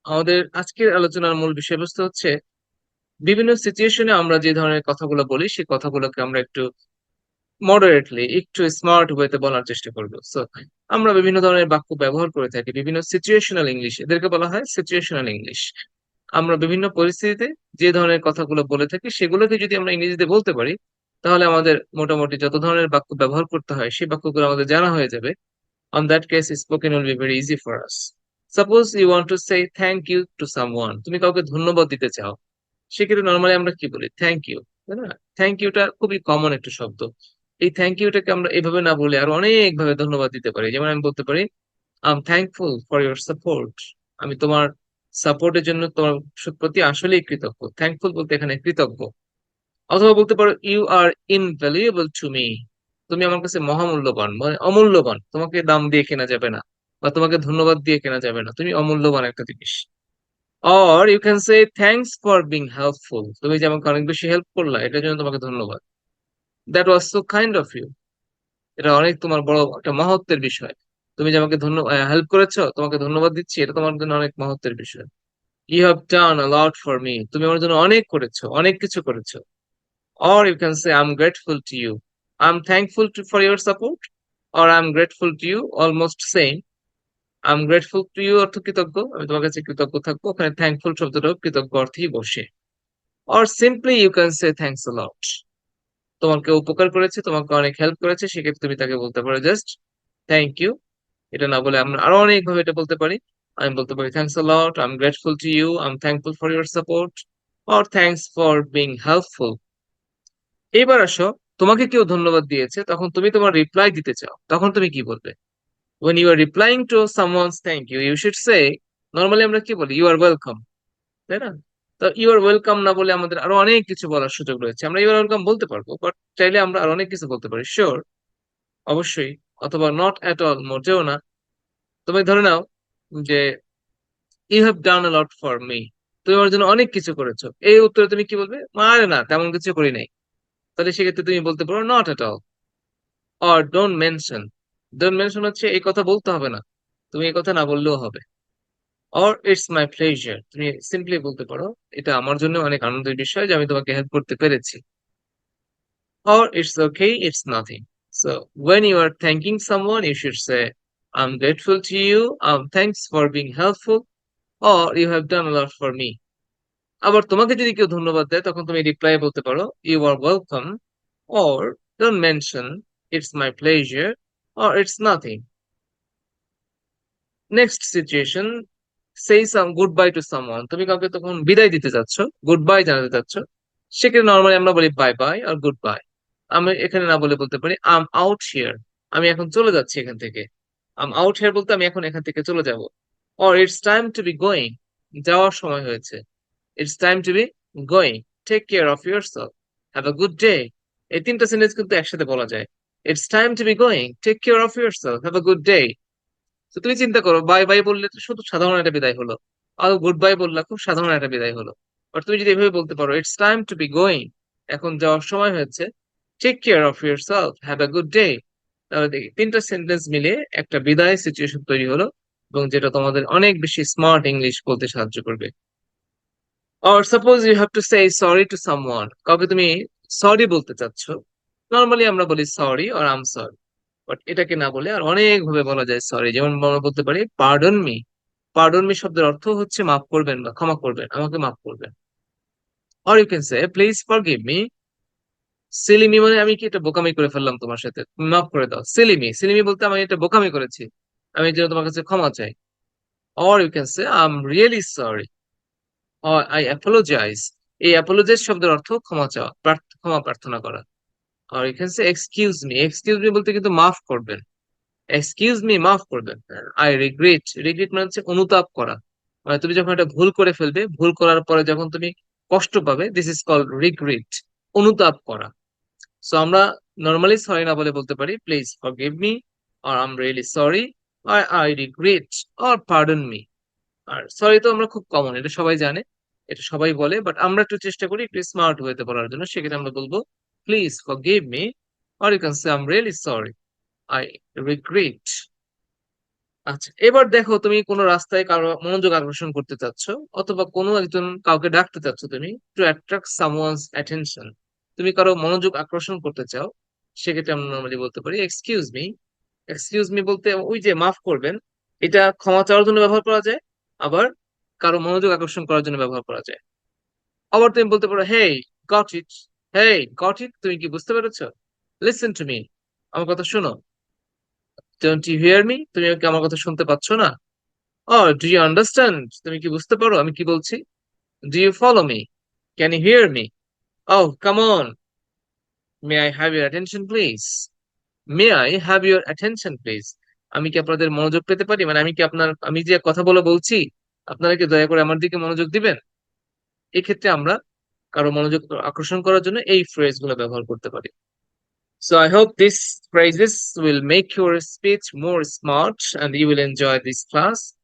আমাদের আজকের আলোচনার মূল বিষয়বস্তু হচ্ছে বিভিন্ন সিচুয়েশনে আমরা যে ধরনের কথাগুলো বলি সেই কথাগুলোকে আমরা একটু মডারেটলি একটু স্মার্ট ওয়েতে বলার চেষ্টা করবো। সো আমরা বিভিন্ন ধরনের বাক্য ব্যবহার করে থাকি, বিভিন্ন সিচুয়েশনাল ইংলিশ, এদেরকে বলা হয় সিচুয়েশনাল ইংলিশ। আমরা বিভিন্ন পরিস্থিতিতে যে ধরনের কথাগুলো বলে থাকি সেগুলোকে যদি আমরা ইংরেজিতে বলতে পারি, তাহলে আমাদের মোটামুটি যত ধরনের বাক্য ব্যবহার করতে হয় সেই বাক্যগুলো আমাদের জানা হয়ে যাবে। On that case, spoken will be very easy for us. Suppose you want to say thank you to someone. তুমি কাউকে ধন্যবাদ দিতে চাও, সেক্ষেত্রে নর্মালি আমরা কি বলি? থ্যাংক ইউ, তাই না? থ্যাংক ইউটা খুবই কমন একটা শব্দ। এই থ্যাংক ইউটাকে আমরা এভাবে না বলে আরো অনেক ভাবে ধন্যবাদ দিতে পারি। যেমন আমি বলতে পারি, I am thankful for your support. আমি তোমার সাপোর্টের জন্য তোমার প্রতি আসলেই কৃতজ্ঞ। থ্যাঙ্কফুল বলতে এখানে কৃতজ্ঞ। অথবা বলতে পারো, you are invaluable to me. তুমি আমার কাছে মহামূল্যবান, মানে অমূল্যবান, তোমাকে দাম দিয়ে কেনা যাবে না, বা তোমাকে ধন্যবাদ দিয়ে কেনা যাবে না, তুমি অমূল্যবান একটা জিনিস। Or you can say thanks for being helpful. তুমি যে আমাকে অনেক বেশি হেল্প করলা, এটার জন্য তোমাকে ধন্যবাদ। That was so kind of you. এটা অনেক তোমার বড় একটা মহত্বের বিষয়। তুমি যে আমাকে হেল্প করেছো, তোমাকে ধন্যবাদ দিচ্ছি, এটা তোমার জন্য অনেক মহত্বের বিষয়। You have done a lot for me. তুমি আমার জন্য অনেক করেছো, অনেক কিছু করেছো। Or you can say, I'm grateful to you. I'm thankful for your support, or I'm grateful to you, almost same. I'm grateful to you অর্থ কৃতজ্ঞ, আমি তোমার কাছে কৃতজ্ঞ থাকবো। ওখানে থ্যাঙ্কফুল শব্দটাও কৃতজ্ঞ অর্থেই বসে। Or simply you can say thanks a lot. তোমাকে উপকার করেছে, তোমাকে অনেক হেল্প করেছে, সেক্ষেত্রে তুমি তাকে বলতে পারো জাস্ট থ্যাংক ইউ। এটা না বলে আমরা আরো অনেক ভাবে এটা বলতে পারি। আমি বলতে পারি, thanks a lot, I am grateful to you, I am thankful for your support, or thanks for being helpful. এবার আসো, তোমাকে কেউ ধন্যবাদ দিয়েছে, তখন তুমি তোমার রিপ্লাই দিতে চাও, তখন তুমি কি বলবে? when you are replying to someone's thank you, you should say, normally আমরা কি বলি? ইউ আর ওয়েলকাম, তাই না? তো ইউ আর ওয়েলকাম না বলে আমাদের আরো অনেক কিছু বলার সুযোগ রয়েছে। আমরা ইউ আর ওয়েলকাম বলতে পারবো, বাট চাইলে আমরা আরো অনেক কিছু বলতে পারি, শিওর, অবশ্যই, অথবা নট এট অল, মোটেও না। তুমি ধরে নাও যে you have done a lot for me, তুমি আমার জন্য অনেক কিছু করেছো, এই উত্তরে তুমি কি বলবে? আরে না, তেমন কিছু করি নাই। তাহলে সেক্ষেত্রে তুমি বলতে পারো not at all. Or don't mention. Don't mention হচ্ছে এই কথা বলতে হবে না, তুমি এই কথা না বললেও হবে। অর ইটস মাই প্লেজার, তুমি সিম্পলি বলতে পারো এটা আমার জন্য অনেক আনন্দের বিষয় যে আমি তোমাকে হেল্প করতে পেরেছি। Or it's okay, it's nothing. So when you are thanking someone, you should say, I'm grateful to you, thanks for being helpful, or you have done a lot for me. আবার তোমাকে যদি কেউ ধন্যবাদ দেয়, তখন তুমি রিপ্লাই বলতে পারো, you are welcome, or don't mention, it's my pleasure, or it's nothing. Next situation, say good bye to someone. তুমি কাউকে তখন বিদায় দিতে চাচ্ছ, গুড বাই জানাতে চাচ্ছ, সেক্ষেত্রে নর্মালি আমরা বলি বাই বাই আর গুড বাই। আমি এখানে না বলে বলতে পারি, আম আউট হিয়ার, আমি এখন চলে যাচ্ছি এখান থেকে। আম আউট হিয়ার বলতে আমি এখন এখান থেকে চলে যাব। Or it's time to be going, যাওয়ার সময় হয়েছে। It's time to be going, take care of yourself, have a good day. এই তিনটা সেন্টেন্স কিন্তু একসাথে বলা যায়। It's time to be going, take care of yourself, have a good day. তো তুমি চিন্তা করো, বাই বাই বললে তো শুধু সাধারণ একটা বিদায় হলো, আর গুড বাই বললা খুব সাধারণ একটা বিদায় হলো। আর তুমি যদি এভাবে বলতে পারো, it's time to be going, এখন যাওয়ার সময় হয়েছে, take care of yourself, have a good day, তাহলে দেখি তিনটা সেন্টেন্স মিলে একটা বিদায় সিচুয়েশন তৈরি হলো, এবং যেটা তোমাদের অনেক বেশি স্মার্ট ইংলিশ বলতে সাহায্য করবে। Or suppose you have to say sorry to someone, কাউকে তুমি সরি বলতে চাচ্ছ, নর্মালি আমরা বলি sorry or I'm sorry, but এটাকে না বলে আর অনেক ভাবে বলা যায় সরি। যেমন আমরা বলতে পারি, পার্ডন মি। পার্ডন মি শব্দের অর্থ হচ্ছে মাফ করবেন বা ক্ষমা করবেন, আমাকে মাফ করবেন। Or you can say please forgive me. Silly me মানে আমি কি এটা বোকামি করে ফেললাম তোমার সাথে, তুমি মাফ করে দাও। সিলি মি, সিলি মি বলতে আমি এটা বোকামি করেছি, আমি এর জন্য তোমার কাছে ক্ষমা চাই। Or you can say I am really sorry, or I apologise. এই অ্যাপোলোজাইজ শব্দের অর্থ ক্ষমা চাওয়া, ক্ষমা প্রার্থনা করা। আর এখানে এক্সকিউজ মি, এক্সকিউজ মি বলতে কিন্তু মাফ করবেন, এক্সকিউজ মি মাফ করবেন। আই রিগ্রেট, রিগ্রেট মানে হচ্ছে অনুতাপ করা, মানে তুমি যখন একটা ভুল করে ফেলবে, ভুল করার পরে যখন তুমি কষ্ট পাবে, দিস ইজ কল্ড রিগ্রেট, অনুতাপ করা। সো আমরা নর্মালি সরি না বলে বলতে পারি, প্লিজ ফরগিভ মি, আর আই এম রিয়েলি সরি, আর আই রিগ্রেট, আর পার্ডন মি। আর সরি তো আমরা খুব কমন, এটা সবাই জানে, এটা সবাই বলে, বাট আমরা একটু চেষ্টা করি একটু স্মার্ট ওয়েতে বলার জন্য। সেক্ষেত্রে আমরা বলবো, প্লিজ ফরগিভ মি, আর you can say I am really sorry, I regret. আচ্ছা, এবার দেখো তুমি কোনো রাস্তায় কারো মনোযোগ আকর্ষণ করতে চাচ্ছ, অথবা কোনো একজন কাউকে ডাকতে চাচ্ছ, তুমি টু অ্যাট্রাক্ট সামওয়ানস অ্যাটেনশন, তুমি কারো মনোযোগ আকর্ষণ করতে চাও। সেক্ষেত্রে আমরা নর্মালি বলতে পারি এক্সকিউজ মি। এক্সকিউজ মি বলতে ওই যে মাফ করবেন, এটা ক্ষমা চাওয়ার জন্য ব্যবহার করা যায়, আবার কারো মনোযোগ আকর্ষণ করার জন্য ব্যবহার করা যায়। আবার তুমি বলতে পারো হেই got it, hey got it, তুমি কি বুঝতে পেরেছো? লিসেন টু মি, আমার কথা শোনো। ডোন্ট ইউ হিয়ার মি, তুমি কি আমার কথা শুনতে পাচ্ছ না? ও, ডু ইউ আন্ডারস্ট্যান্ড, তুমি কি বুঝতে পারো আমি কি বলছি? Do you follow me, can you hear me? Oh, come on, may I have your attention please, may I have your attention please. আমি কি আপনাদের মনোযোগ পেতে পারি, মানে আমি কি আপনার, আমি যে কথা বলে বলছি, আপনারা কি দয়া করে আমার দিকে মনোযোগ দিবেন? এক্ষেত্রে আমরা কারো মনোযোগ আকর্ষণ করার জন্য এই ফ্রেজ গুলো ব্যবহার করতে পারি। So I hope these phrases will make your speech more smart and you will enjoy this class.